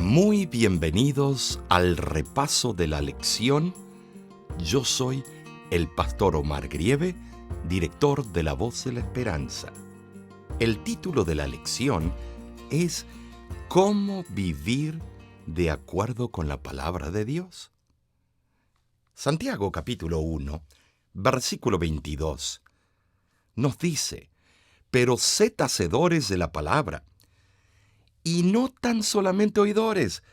Muy bienvenidos al repaso de la lección. Yo soy el pastor Omar Grieve, director de La Voz de la Esperanza. El título de la lección es ¿Cómo vivir de acuerdo con la palabra de Dios? Santiago capítulo 1, versículo 22, nos dice: pero sed hacedores de la palabra, y no tan solamente oidores,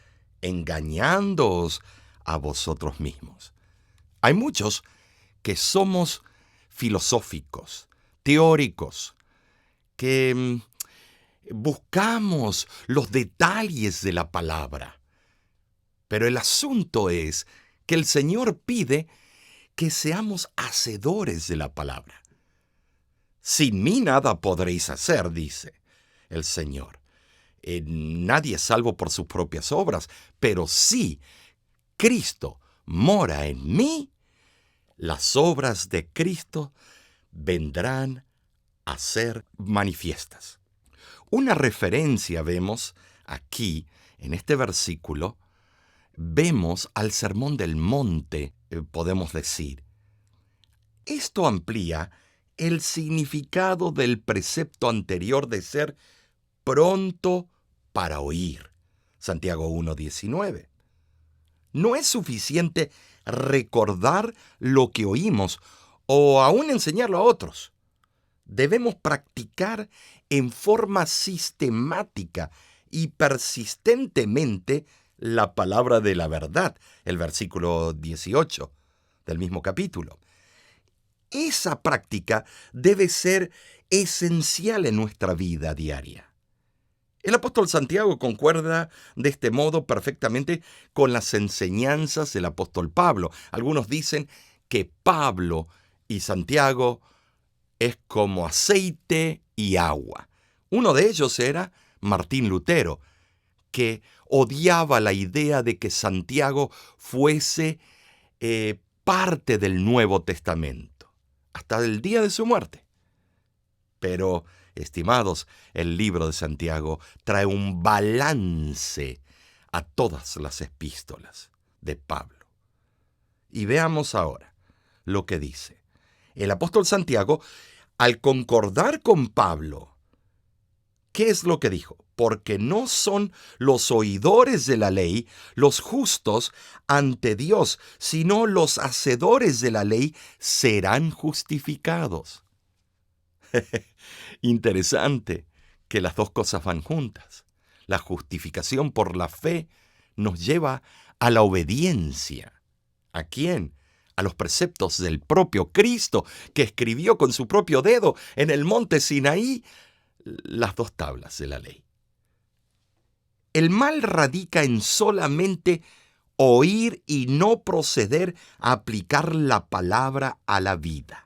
engañándoos a vosotros mismos. Hay muchos que somos filosóficos, teóricos, que buscamos los detalles de la palabra. Pero el asunto es que el Señor pide que seamos hacedores de la palabra. Sin mí nada podréis hacer, dice el Señor. Nadie es salvo por sus propias obras, pero si Cristo mora en mí, las obras de Cristo vendrán a ser manifiestas. Una referencia vemos aquí, en este versículo, vemos al Sermón del Monte, podemos decir. Esto amplía el significado del precepto anterior de ser pronto para oír. Santiago 1:19. No es suficiente recordar lo que oímos o aún enseñarlo a otros. Debemos practicar en forma sistemática y persistentemente la palabra de la verdad, el versículo 18 del mismo capítulo. Esa práctica debe ser esencial en nuestra vida diaria. El apóstol Santiago concuerda de este modo perfectamente con las enseñanzas del apóstol Pablo. Algunos dicen que Pablo y Santiago es como aceite y agua. Uno de ellos era Martín Lutero, que odiaba la idea de que Santiago fuese parte del Nuevo Testamento, hasta el día de su muerte. Pero, estimados, el libro de Santiago trae un balance a todas las epístolas de Pablo. Y veamos ahora lo que dice. El apóstol Santiago, al concordar con Pablo, ¿qué es lo que dijo? Porque no son los oidores de la ley los justos ante Dios, sino los hacedores de la ley serán justificados. Interesante que las dos cosas van juntas. La justificación por la fe nos lleva a la obediencia. ¿A quién? A los preceptos del propio Cristo, que escribió con su propio dedo en el monte Sinaí las dos tablas de la ley. El mal radica en solamente oír y no proceder a aplicar la palabra a la vida.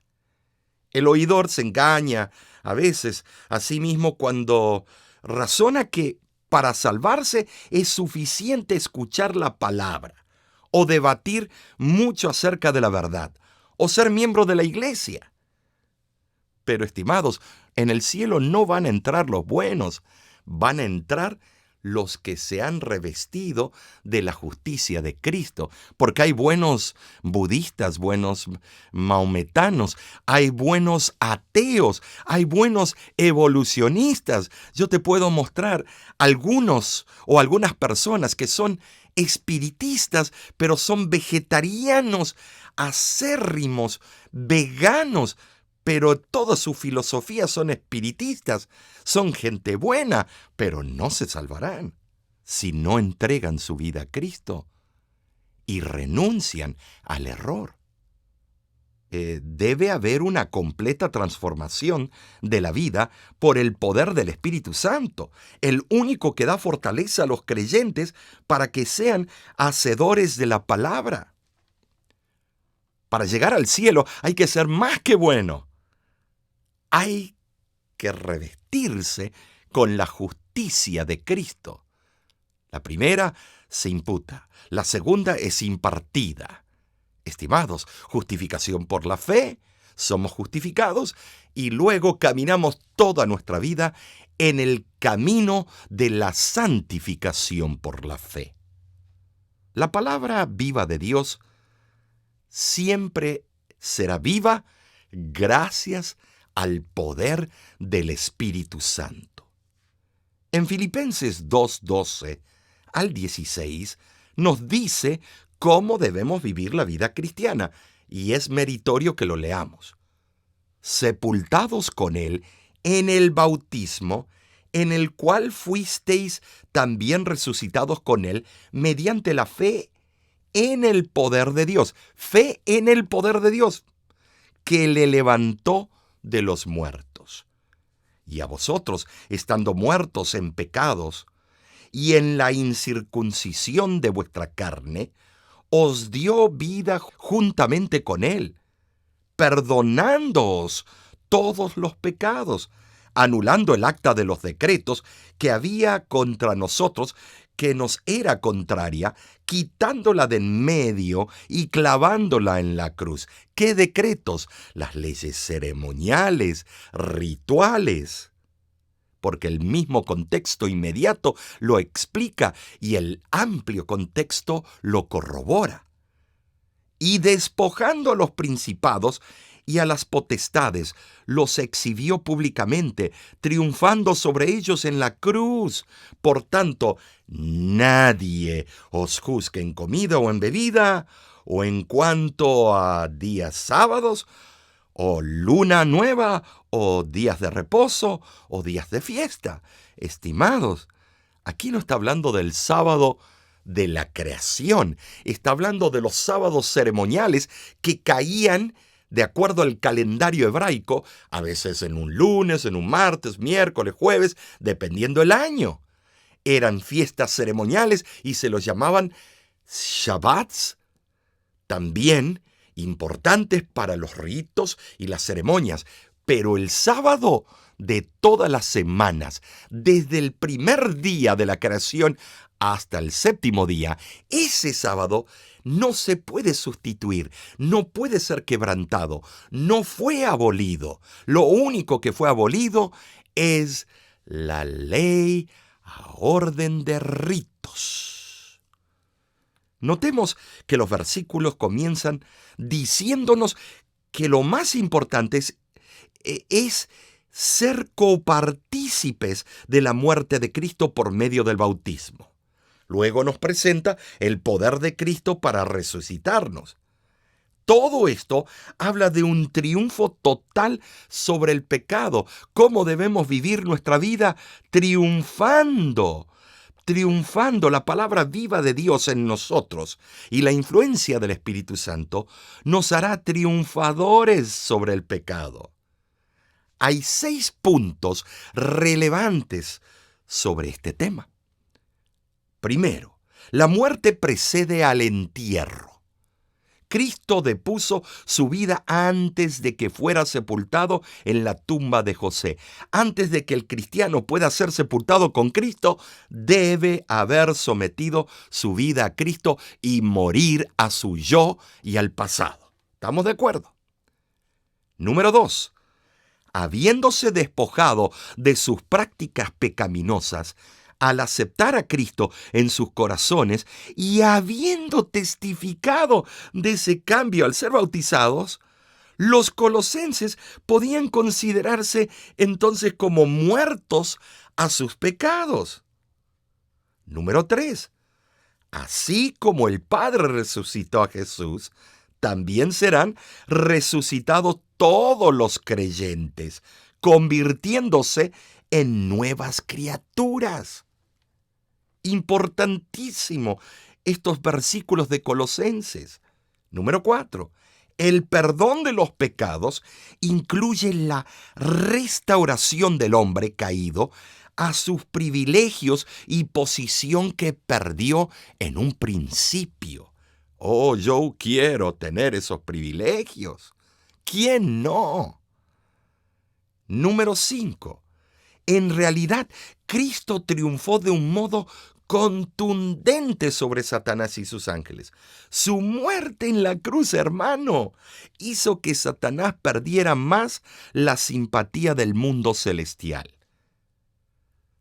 El oidor se engaña a veces a sí mismo cuando razona que para salvarse es suficiente escuchar la palabra, o debatir mucho acerca de la verdad, o ser miembro de la iglesia. Pero, estimados, en el cielo no van a entrar los buenos, van a entrar los que se han revestido de la justicia de Cristo, porque hay buenos budistas, buenos maometanos, hay buenos ateos, hay buenos evolucionistas. Yo te puedo mostrar algunos o algunas personas que son espiritistas, pero son vegetarianos, acérrimos, veganos, pero toda su filosofía son espiritistas. Son gente buena, pero no se salvarán si no entregan su vida a Cristo y renuncian al error. Debe haber una completa transformación de la vida por el poder del Espíritu Santo, el único que da fortaleza a los creyentes para que sean hacedores de la palabra. Para llegar al cielo hay que ser más que bueno. Hay que revestirse con la justicia de Cristo. La primera se imputa, la segunda es impartida. Estimados, justificación por la fe, somos justificados y luego caminamos toda nuestra vida en el camino de la santificación por la fe. La palabra viva de Dios siempre será viva gracias al poder del Espíritu Santo. En Filipenses 2:12 al 16 nos dice cómo debemos vivir la vida cristiana, y es meritorio que lo leamos. Sepultados con Él en el bautismo, en el cual fuisteis también resucitados con Él mediante la fe en el poder de Dios. Fe en el poder de Dios, que le levantó de los muertos. Y a vosotros, estando muertos en pecados y en la incircuncisión de vuestra carne, os dio vida juntamente con Él, perdonándoos todos los pecados, anulando el acta de los decretos que había contra nosotros, que nos era contraria, quitándola de en medio y clavándola en la cruz. ¿Qué decretos? Las leyes ceremoniales, rituales. Porque el mismo contexto inmediato lo explica y el amplio contexto lo corrobora. Y despojando a los principados y a las potestades, los exhibió públicamente, triunfando sobre ellos en la cruz. Por tanto, nadie os juzgue en comida o en bebida, o en cuanto a días sábados, o luna nueva, o días de reposo, o días de fiesta. Estimados, aquí no está hablando del sábado de la creación, está hablando de los sábados ceremoniales que caían de acuerdo al calendario hebraico, a veces en un lunes, en un martes, miércoles, jueves, dependiendo el año. Eran fiestas ceremoniales y se los llamaban Shabbats, también importantes para los ritos y las ceremonias. Pero el sábado de todas las semanas, desde el primer día de la creación hasta el séptimo día, ese sábado no se puede sustituir, no puede ser quebrantado, no fue abolido. Lo único que fue abolido es la ley a orden de ritos. Notemos que los versículos comienzan diciéndonos que lo más importante es ser copartícipes de la muerte de Cristo por medio del bautismo. Luego nos presenta el poder de Cristo para resucitarnos. Todo esto habla de un triunfo total sobre el pecado. ¿Cómo debemos vivir nuestra vida? Triunfando. La palabra viva de Dios en nosotros y la influencia del Espíritu Santo nos hará triunfadores sobre el pecado. Hay 6 puntos relevantes sobre este tema. Primero, la muerte precede al entierro. Cristo depuso su vida antes de que fuera sepultado en la tumba de José. Antes de que el cristiano pueda ser sepultado con Cristo, debe haber sometido su vida a Cristo y morir a su yo y al pasado. ¿Estamos de acuerdo? Número 2. Habiéndose despojado de sus prácticas pecaminosas, al aceptar a Cristo en sus corazones y habiendo testificado de ese cambio al ser bautizados, los colosenses podían considerarse entonces como muertos a sus pecados. Número 3. Así como el Padre resucitó a Jesús, también serán resucitados todos los creyentes, convirtiéndose en nuevas criaturas. Importantísimo estos versículos de Colosenses. Número 4. El perdón de los pecados incluye la restauración del hombre caído a sus privilegios y posición que perdió en un principio. Oh, yo quiero tener esos privilegios. ¿Quién no? Número 5. En realidad, Cristo triunfó de un modo contundente sobre Satanás y sus ángeles. Su muerte en la cruz, hermano, hizo que Satanás perdiera más la simpatía del mundo celestial.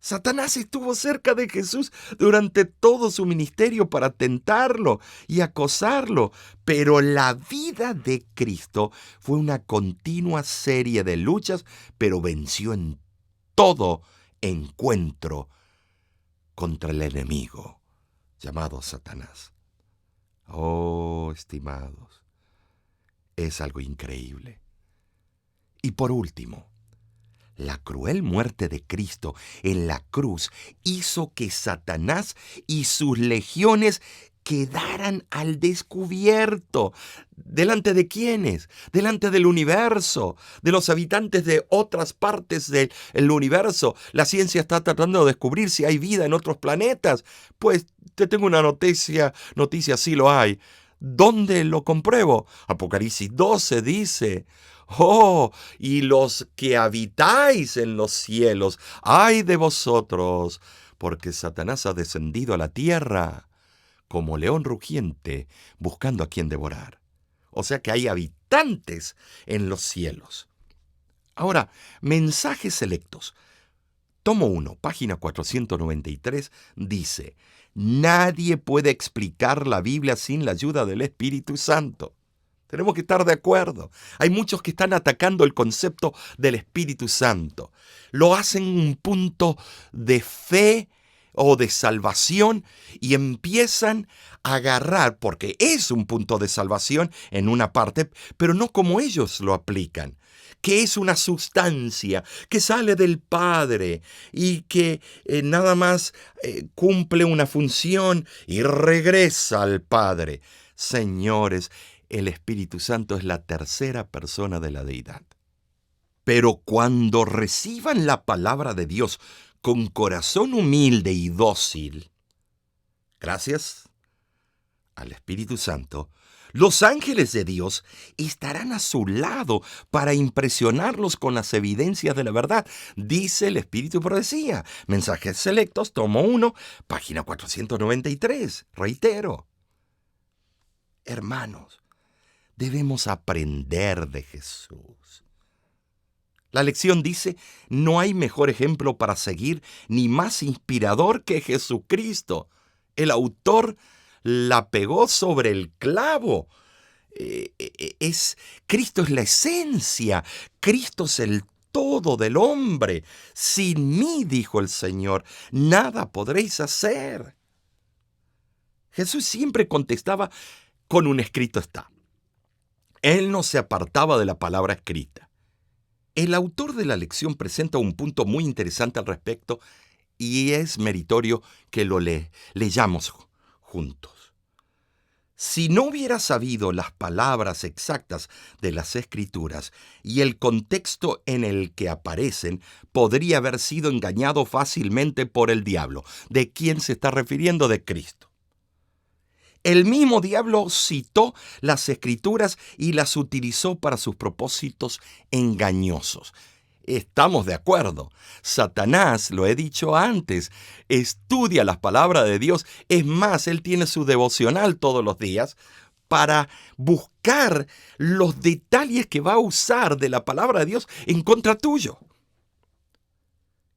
Satanás estuvo cerca de Jesús durante todo su ministerio para tentarlo y acosarlo, pero la vida de Cristo fue una continua serie de luchas, pero venció en todo encuentro contra el enemigo llamado Satanás. Oh, estimados, es algo increíble. Y por último, la cruel muerte de Cristo en la cruz hizo que Satanás y sus legiones quedaran al descubierto. ¿Delante de quiénes? Delante del universo, de los habitantes de otras partes del universo. La ciencia está tratando de descubrir si hay vida en otros planetas. Pues te tengo una noticia, sí lo hay. ¿Dónde lo compruebo? Apocalipsis 12 dice: oh, y los que habitáis en los cielos, ay de vosotros, porque Satanás ha descendido a la tierra como león rugiente, buscando a quien devorar. O sea que hay habitantes en los cielos. Ahora, mensajes selectos. Tomo 1, página 493, dice: nadie puede explicar la Biblia sin la ayuda del Espíritu Santo. Tenemos que estar de acuerdo. Hay muchos que están atacando el concepto del Espíritu Santo. Lo hacen un punto de fe o de salvación y empiezan a agarrar, porque es un punto de salvación en una parte, pero no como ellos lo aplican, que es una sustancia que sale del Padre y que nada más cumple una función y regresa al Padre. Señores, el Espíritu Santo es la tercera persona de la deidad. Pero cuando reciban la palabra de Dios con corazón humilde y dócil, gracias al Espíritu Santo, los ángeles de Dios estarán a su lado para impresionarlos con las evidencias de la verdad, dice el Espíritu Profecía. Mensajes selectos, tomo 1, página 493. Reitero, hermanos, debemos aprender de Jesús. La lección dice: no hay mejor ejemplo para seguir ni más inspirador que Jesucristo. El autor la pegó sobre el clavo. Cristo es la esencia. Cristo es el todo del hombre. Sin mí, dijo el Señor, nada podréis hacer. Jesús siempre contestaba con un escrito está. Él no se apartaba de la palabra escrita. El autor de la lección presenta un punto muy interesante al respecto y es meritorio que lo leyamos juntos. Si no hubiera sabido las palabras exactas de las Escrituras y el contexto en el que aparecen, podría haber sido engañado fácilmente por el diablo. ¿De quién se está refiriendo? De Cristo. El mismo diablo citó las Escrituras y las utilizó para sus propósitos engañosos. Estamos de acuerdo. Satanás, lo he dicho antes, estudia las palabras de Dios. Es más, él tiene su devocional todos los días para buscar los detalles que va a usar de la palabra de Dios en contra tuyo.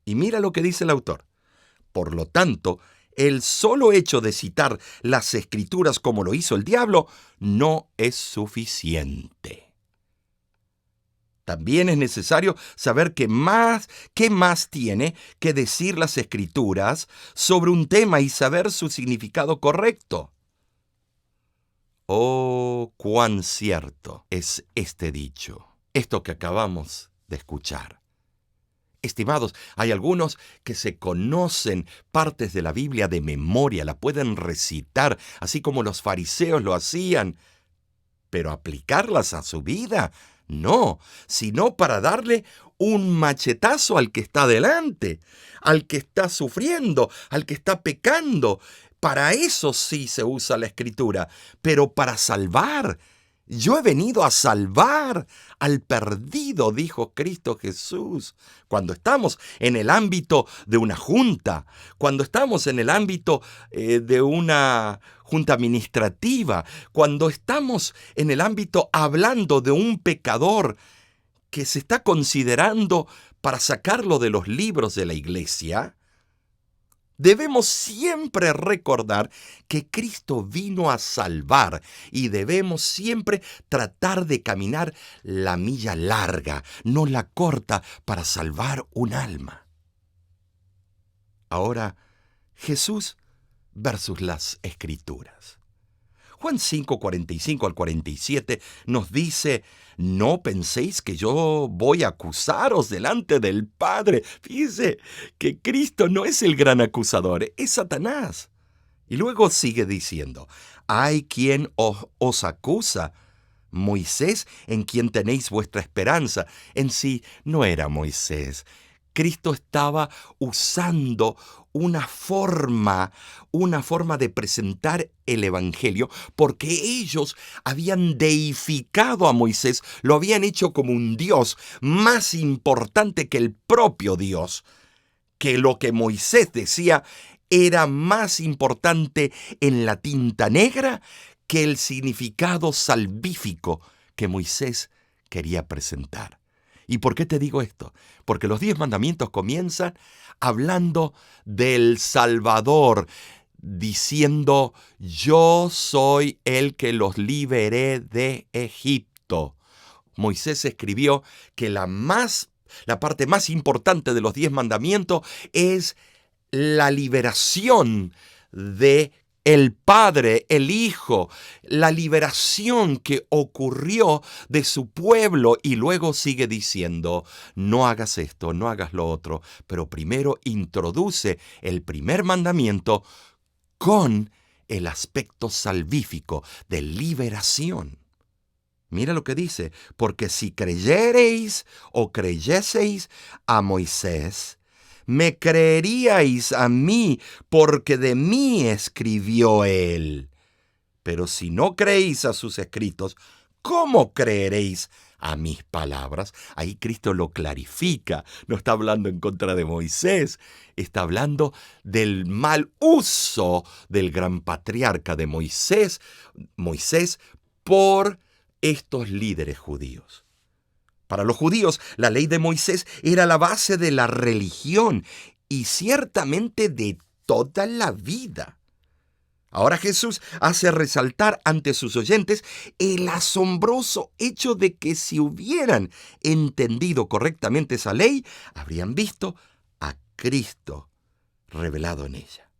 Y mira lo que dice el autor. Por lo tanto, el solo hecho de citar las Escrituras como lo hizo el diablo no es suficiente. También es necesario saber qué más tiene que decir las Escrituras sobre un tema y saber su significado correcto. Oh, cuán cierto es este dicho, esto que acabamos de escuchar. Estimados, hay algunos que se conocen partes de la Biblia de memoria, la pueden recitar, así como los fariseos lo hacían, pero aplicarlas a su vida, no, sino para darle un machetazo al que está delante, al que está sufriendo, al que está pecando. Para eso sí se usa la Escritura, pero para salvar. Yo he venido a salvar al perdido, dijo Cristo Jesús. Cuando estamos en el ámbito de una junta, cuando estamos en el ámbito de una junta administrativa, cuando estamos en el ámbito hablando de un pecador que se está considerando para sacarlo de los libros de la iglesia, Debemos siempre recordar que Cristo vino a salvar y debemos siempre tratar de caminar la milla larga, no la corta, para salvar un alma. Ahora, Jesús versus las Escrituras. Juan 5, 45 al 47 nos dice: no penséis que yo voy a acusaros delante del Padre. Fíjese que Cristo no es el gran acusador, es Satanás. Y luego sigue diciendo: hay quien os acusa. Moisés, en quien tenéis vuestra esperanza. En sí no era Moisés. Cristo estaba usando una forma de presentar el Evangelio, porque ellos habían deificado a Moisés, lo habían hecho como un Dios más importante que el propio Dios, que lo que Moisés decía era más importante en la tinta negra que el significado salvífico que Moisés quería presentar. ¿Y por qué te digo esto? Porque los 10 mandamientos comienzan hablando del Salvador, diciendo: yo soy el que los liberé de Egipto. Moisés escribió que la parte más importante de los 10 mandamientos es la liberación de el Padre, el Hijo, la liberación que ocurrió de su pueblo, y luego sigue diciendo: no hagas esto, no hagas lo otro, pero primero introduce el primer mandamiento con el aspecto salvífico de liberación. Mira lo que dice: porque si creyereis o creyeseis a Moisés, me creeríais a mí, porque de mí escribió él. Pero si no creéis a sus escritos, ¿cómo creeréis a mis palabras? Ahí Cristo lo clarifica. No está hablando en contra de Moisés, está hablando del mal uso del gran patriarca de Moisés por estos líderes judíos. Para los judíos, la ley de Moisés era la base de la religión y ciertamente de toda la vida. Ahora Jesús hace resaltar ante sus oyentes el asombroso hecho de que si hubieran entendido correctamente esa ley, habrían visto a Cristo revelado en ella.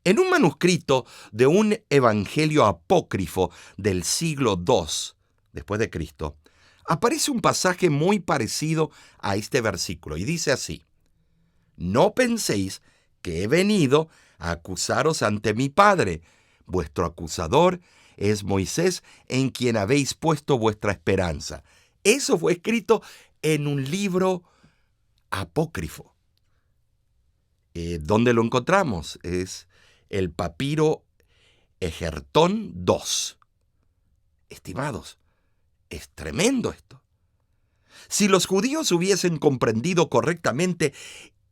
En un manuscrito de un evangelio apócrifo del siglo II después de Cristo, aparece un pasaje muy parecido a este versículo y dice así: no penséis que he venido a acusaros ante mi Padre. Vuestro acusador es Moisés, en quien habéis puesto vuestra esperanza. Eso fue escrito en un libro apócrifo. ¿Dónde lo encontramos? Es el papiro Egertón II. Estimados, es tremendo esto. Si los judíos hubiesen comprendido correctamente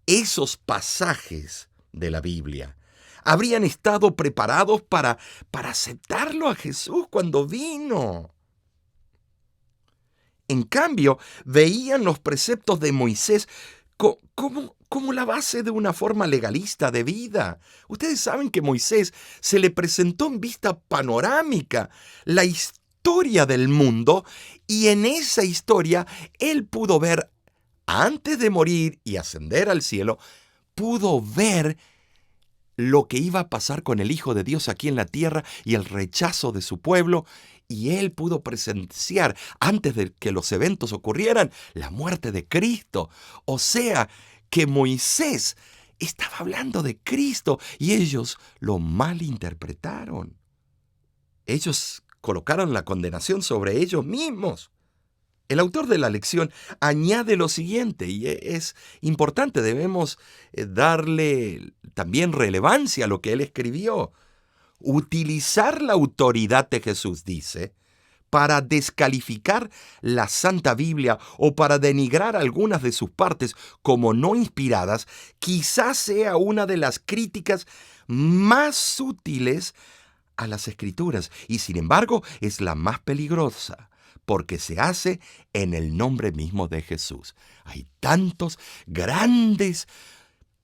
esos pasajes de la Biblia, habrían estado preparados para aceptarlo a Jesús cuando vino. En cambio, veían los preceptos de Moisés como la base de una forma legalista de vida. Ustedes saben que Moisés se le presentó en vista panorámica la historia del mundo, y en esa historia él pudo ver, antes de morir y ascender al cielo, pudo ver lo que iba a pasar con el Hijo de Dios aquí en la tierra y el rechazo de su pueblo, y él pudo presenciar, antes de que los eventos ocurrieran, la muerte de Cristo. O sea, que Moisés estaba hablando de Cristo y ellos lo malinterpretaron. Ellos colocaron la condenación sobre ellos mismos. El autor de la lección añade lo siguiente, y es importante, debemos darle también relevancia a lo que él escribió. Utilizar la autoridad de Jesús, dice, para descalificar la Santa Biblia o para denigrar algunas de sus partes como no inspiradas, quizás sea una de las críticas más útiles a las Escrituras, y sin embargo es la más peligrosa, porque se hace en el nombre mismo de Jesús. Hay tantos grandes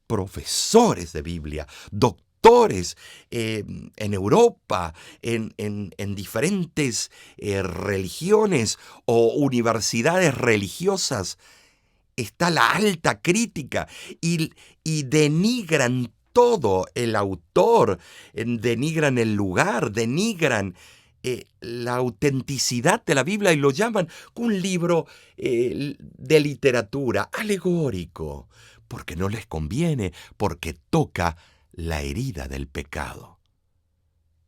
profesores de Biblia, doctores en Europa, en diferentes religiones o universidades religiosas. Está la alta crítica y denigran todo el autor, denigran el lugar, denigran la autenticidad de la Biblia y lo llaman un libro de literatura alegórico, porque no les conviene, porque toca la herida del pecado.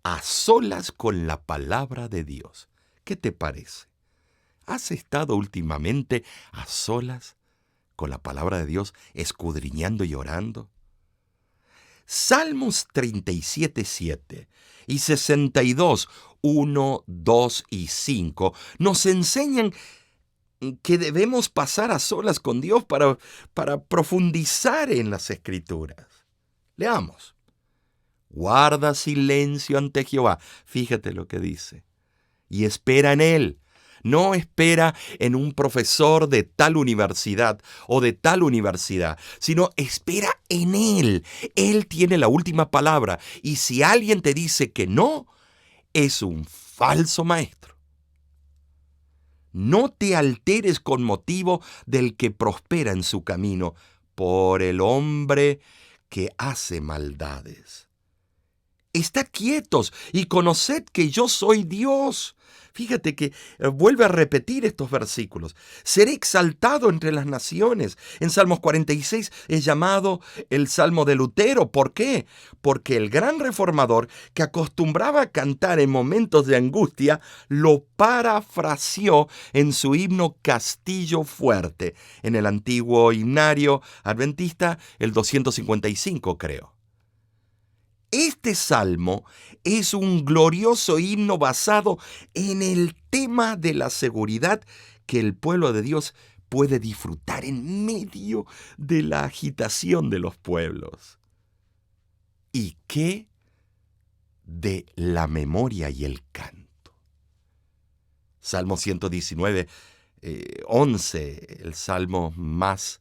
A solas con la palabra de Dios. ¿Qué te parece? ¿Has estado últimamente a solas con la palabra de Dios, escudriñando y orando? Salmos 37:7 y 62, 1, 2 y 5 nos enseñan que debemos pasar a solas con Dios para profundizar en las Escrituras. Leamos. Guarda silencio ante Jehová. Fíjate lo que dice. Y espera en Él. No espera en un profesor de tal universidad o de tal universidad, sino espera en Él. Él tiene la última palabra. Y si alguien te dice que no, es un falso maestro. No te alteres con motivo del que prospera en su camino, por el hombre que hace maldades. Estad quietos y conoced que yo soy Dios. Fíjate que vuelve a repetir estos versículos. Seré exaltado entre las naciones. En Salmos 46 es llamado el Salmo de Lutero. ¿Por qué? Porque el gran reformador que acostumbraba a cantar en momentos de angustia lo parafraseó en su himno Castillo Fuerte, en el antiguo himnario adventista, el 255 creo. Este salmo es un glorioso himno basado en el tema de la seguridad que el pueblo de Dios puede disfrutar en medio de la agitación de los pueblos. ¿Y qué de la memoria y el canto? Salmo 119, 11, el salmo más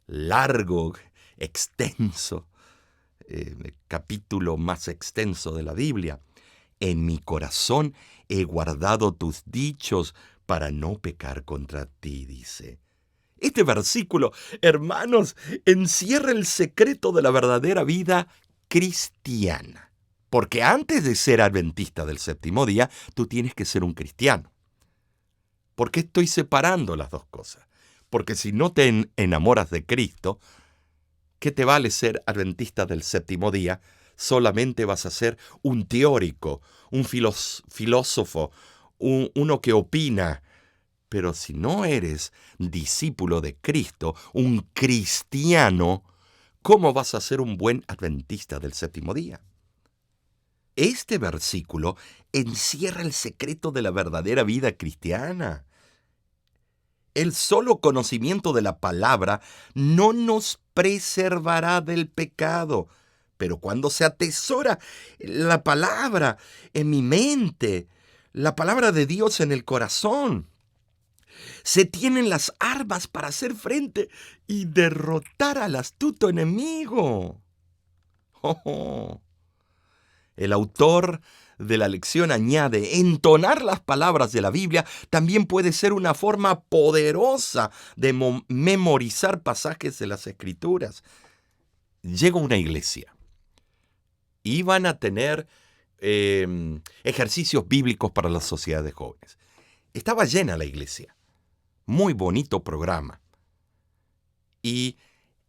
largo, extenso, el capítulo más extenso de la Biblia. En mi corazón he guardado tus dichos para no pecar contra ti, dice. Este versículo, hermanos, encierra el secreto de la verdadera vida cristiana. Porque antes de ser adventista del séptimo día, tú tienes que ser un cristiano. ¿Por qué estoy separando las dos cosas? Porque si no te enamoras de Cristo, ¿qué te vale ser adventista del séptimo día? Solamente vas a ser un teórico, un filósofo, uno que opina. Pero si no eres discípulo de Cristo, un cristiano, ¿cómo vas a ser un buen adventista del séptimo día? Este versículo encierra el secreto de la verdadera vida cristiana. El solo conocimiento de la palabra no nos preservará del pecado. Pero cuando se atesora la palabra en mi mente, la palabra de Dios en el corazón, se tienen las armas para hacer frente y derrotar al astuto enemigo. Oh. El autor de la lección añade, entonar las palabras de la Biblia también puede ser una forma poderosa de memorizar pasajes de las Escrituras. Llega una iglesia. Iban a tener ejercicios bíblicos para la sociedad de jóvenes. Estaba llena la iglesia. Muy bonito programa. Y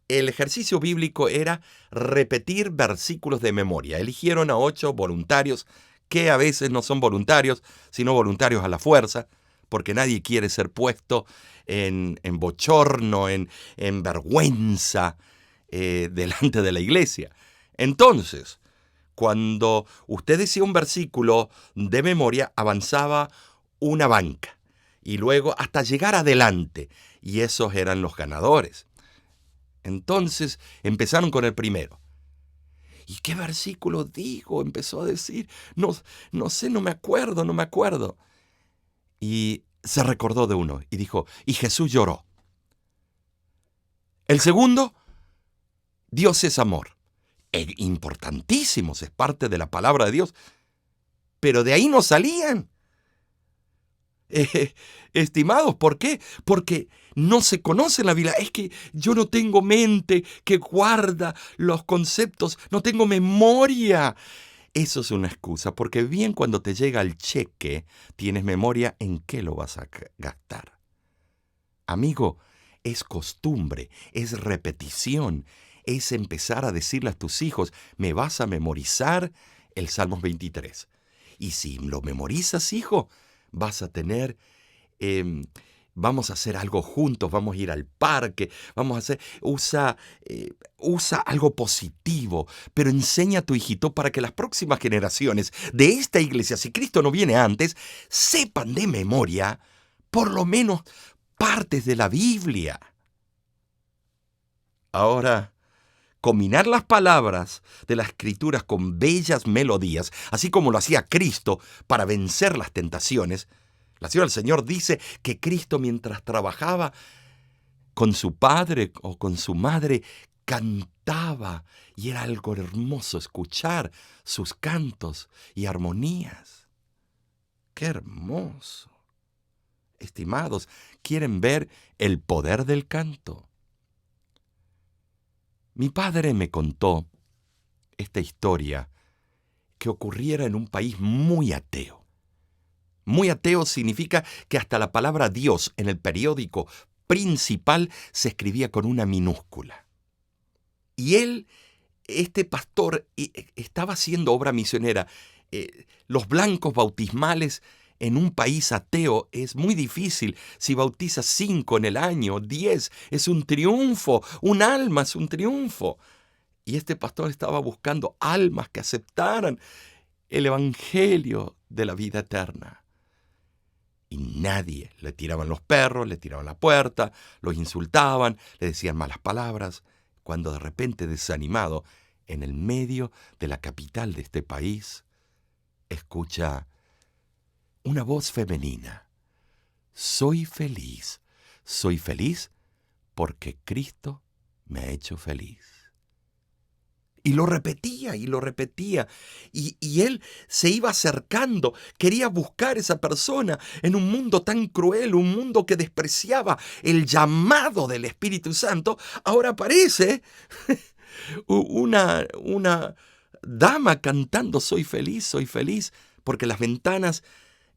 el ejercicio bíblico era repetir versículos de memoria. Eligieron a 8 voluntarios, que a veces no son voluntarios, sino voluntarios a la fuerza, porque nadie quiere ser puesto en bochorno, en vergüenza delante de la iglesia. Entonces, cuando usted decía un versículo de memoria, avanzaba una banca y luego hasta llegar adelante, y esos eran los ganadores. Entonces empezaron con el primero. ¿Y qué versículo digo? Empezó a decir, no sé, no me acuerdo. Y se recordó de uno y dijo, y Jesús lloró. El segundo, Dios es amor. Importantísimos, es parte de la palabra de Dios. Pero de ahí no salían. Estimados, ¿por qué? Porque no se conoce la Biblia. Es que yo no tengo mente que guarda los conceptos, no tengo memoria. Eso es una excusa, porque bien cuando te llega el cheque, tienes memoria en qué lo vas a gastar. Amigo, es costumbre, es repetición, es empezar a decirle a tus hijos, me vas a memorizar el Salmos 23. Y si lo memorizas, hijo, vas a tener, vamos a hacer algo juntos, vamos a ir al parque, vamos a hacer, usa algo positivo, pero enseña a tu hijito para que las próximas generaciones de esta iglesia, si Cristo no viene antes, sepan de memoria, por lo menos, partes de la Biblia. Ahora, combinar las palabras de las Escrituras con bellas melodías, así como lo hacía Cristo para vencer las tentaciones. La Señora del Señor dice que Cristo, mientras trabajaba con su padre o con su madre, cantaba, y era algo hermoso escuchar sus cantos y armonías. ¡Qué hermoso! Estimados, ¿quieren ver el poder del canto? Mi padre me contó esta historia que ocurriera en un país muy ateo. Muy ateo significa que hasta la palabra Dios en el periódico principal se escribía con una minúscula. Y este pastor, estaba haciendo obra misionera. Los blancos bautismales en un país ateo es muy difícil. Si bautizas 5 en el año, 10, es un triunfo. Un alma es un triunfo. Y este pastor estaba buscando almas que aceptaran el evangelio de la vida eterna. Y nadie, le tiraban los perros, le tiraban la puerta, los insultaban, le decían malas palabras, cuando de repente, desanimado, en el medio de la capital de este país, escucha una voz femenina. Soy feliz porque Cristo me ha hecho feliz. Y lo repetía, y él se iba acercando, quería buscar esa persona en un mundo tan cruel, un mundo que despreciaba el llamado del Espíritu Santo. Ahora aparece una dama cantando soy feliz, porque las ventanas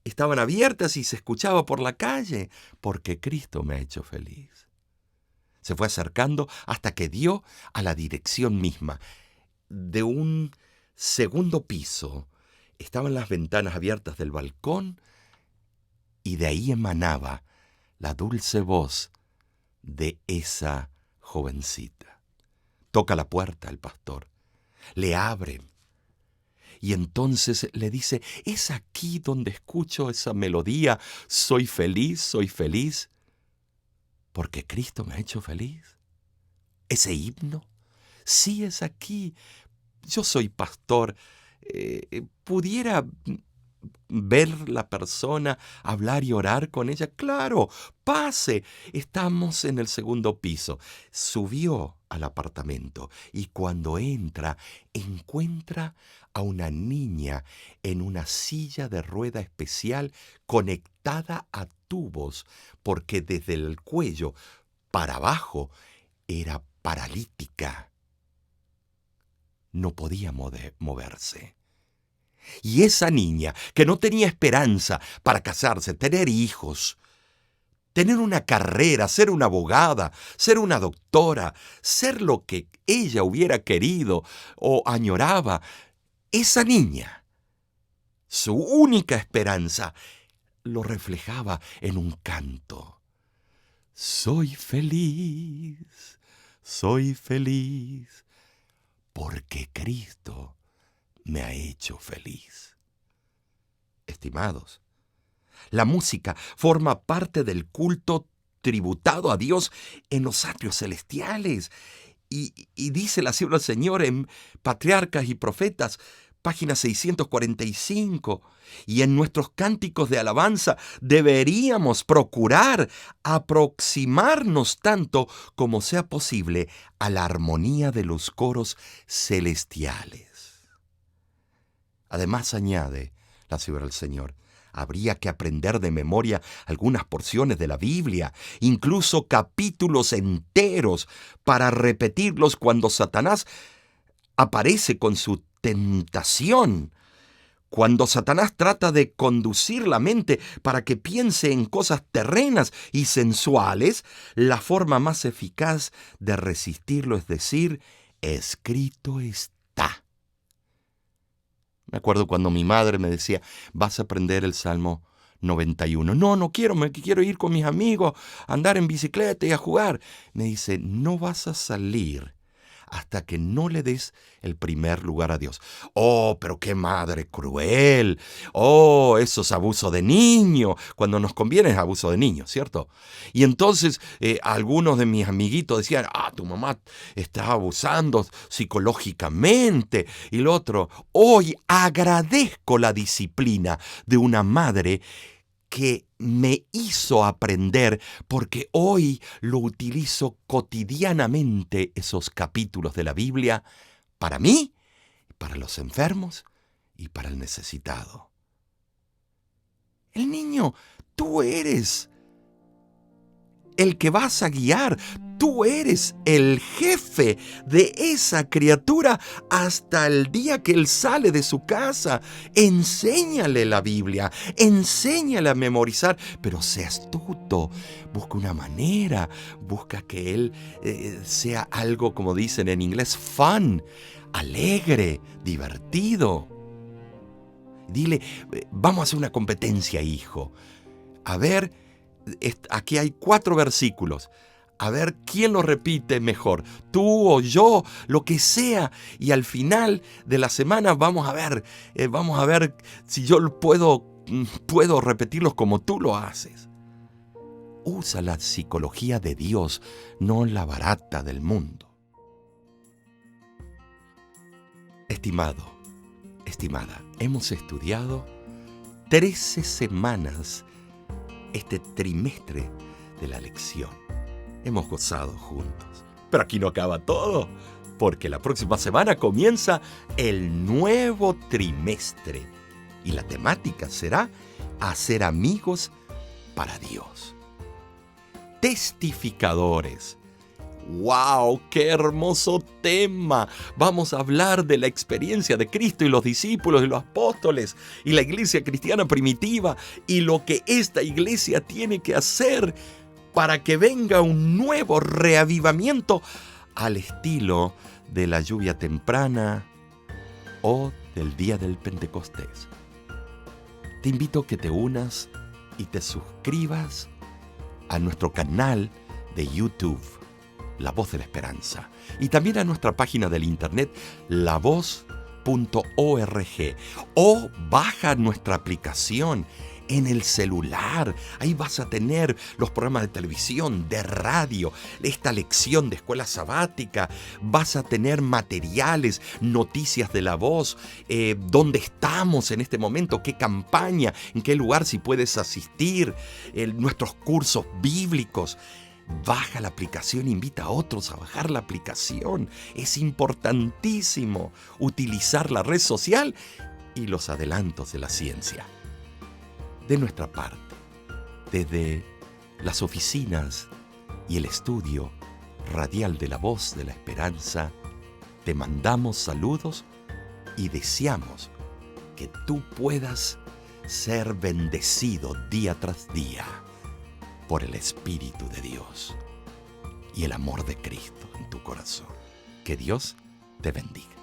estaban abiertas y se escuchaba por la calle, porque Cristo me ha hecho feliz. Se fue acercando hasta que dio a la dirección misma. De un segundo piso estaban las ventanas abiertas del balcón, y de ahí emanaba la dulce voz de esa jovencita. Toca la puerta el pastor, le abre, y entonces le dice, es aquí donde escucho esa melodía, soy feliz, porque Cristo me ha hecho feliz. Ese himno, sí, es aquí. Yo soy pastor. ¿Pudiera ver la persona, hablar y orar con ella? Claro, pase. Estamos en el segundo piso. Subió al apartamento y cuando encuentra a una niña en una silla de rueda especial conectada a tubos, porque desde el cuello para abajo era paralítica. No podía moverse. Y esa niña, que no tenía esperanza para casarse, tener hijos, tener una carrera, ser una abogada, ser una doctora, ser lo que ella hubiera querido o añoraba, esa niña, su única esperanza, lo reflejaba en un canto. Soy feliz, porque Cristo me ha hecho feliz. Estimados, la música forma parte del culto tributado a Dios en los atrios celestiales. Y dice la Señora del Señor en Patriarcas y Profetas, página 645, y en nuestros cánticos de alabanza deberíamos procurar aproximarnos tanto como sea posible a la armonía de los coros celestiales. Además, añade la Sierva del Señor, habría que aprender de memoria algunas porciones de la Biblia, incluso capítulos enteros, para repetirlos cuando Satanás aparece con su tentación. Cuando Satanás trata de conducir la mente para que piense en cosas terrenas y sensuales, la forma más eficaz de resistirlo es decir, escrito está. Me acuerdo cuando mi madre me decía, vas a aprender el Salmo 91. No quiero, quiero ir con mis amigos, a andar en bicicleta y a jugar. Me dice, no vas a salir hasta que no le des el primer lugar a Dios. Oh, pero qué madre cruel. Oh, eso es abuso de niño. Cuando nos conviene es abuso de niño, ¿cierto? Y entonces algunos de mis amiguitos decían, tu mamá está abusando psicológicamente. Y lo otro, hoy agradezco la disciplina de una madre que me hizo aprender, porque hoy lo utilizo cotidianamente, esos capítulos de la Biblia, para mí, para los enfermos y para el necesitado. El niño, tú eres el que vas a guiar. Tú eres el jefe de esa criatura hasta el día que él sale de su casa. Enséñale la Biblia, enséñale a memorizar, pero sea astuto. Busca una manera, busca que él sea algo, como dicen en inglés, fun, alegre, divertido. Dile, vamos a hacer una competencia, hijo. A ver, aquí hay 4 versículos. A ver quién lo repite mejor, tú o yo, lo que sea. Y al final de la semana vamos a ver si yo puedo repetirlos como tú lo haces. Usa la psicología de Dios, no la barata del mundo. Estimado, estimada, hemos estudiado 13 semanas este trimestre de la lección. Hemos gozado juntos. Pero aquí no acaba todo, porque la próxima semana comienza el nuevo trimestre y la temática será hacer amigos para Dios. Testificadores. ¡Wow! ¡Qué hermoso tema! Vamos a hablar de la experiencia de Cristo y los discípulos y los apóstoles y la iglesia cristiana primitiva y lo que esta iglesia tiene que hacer para que venga un nuevo reavivamiento al estilo de la lluvia temprana o del día del Pentecostés. Te invito a que te unas y te suscribas a nuestro canal de YouTube, La Voz de la Esperanza, y también a nuestra página del internet, lavoz.org, o baja nuestra aplicación en el celular. Ahí vas a tener los programas de televisión, de radio, esta lección de escuela sabática, vas a tener materiales, noticias de La Voz, dónde estamos en este momento, qué campaña, en qué lugar si puedes asistir, nuestros cursos bíblicos. Baja la aplicación, invita a otros a bajar la aplicación. Es importantísimo utilizar la red social y los adelantos de la ciencia. De nuestra parte, desde las oficinas y el estudio radial de La Voz de la Esperanza, te mandamos saludos y deseamos que tú puedas ser bendecido día tras día por el Espíritu de Dios y el amor de Cristo en tu corazón. Que Dios te bendiga.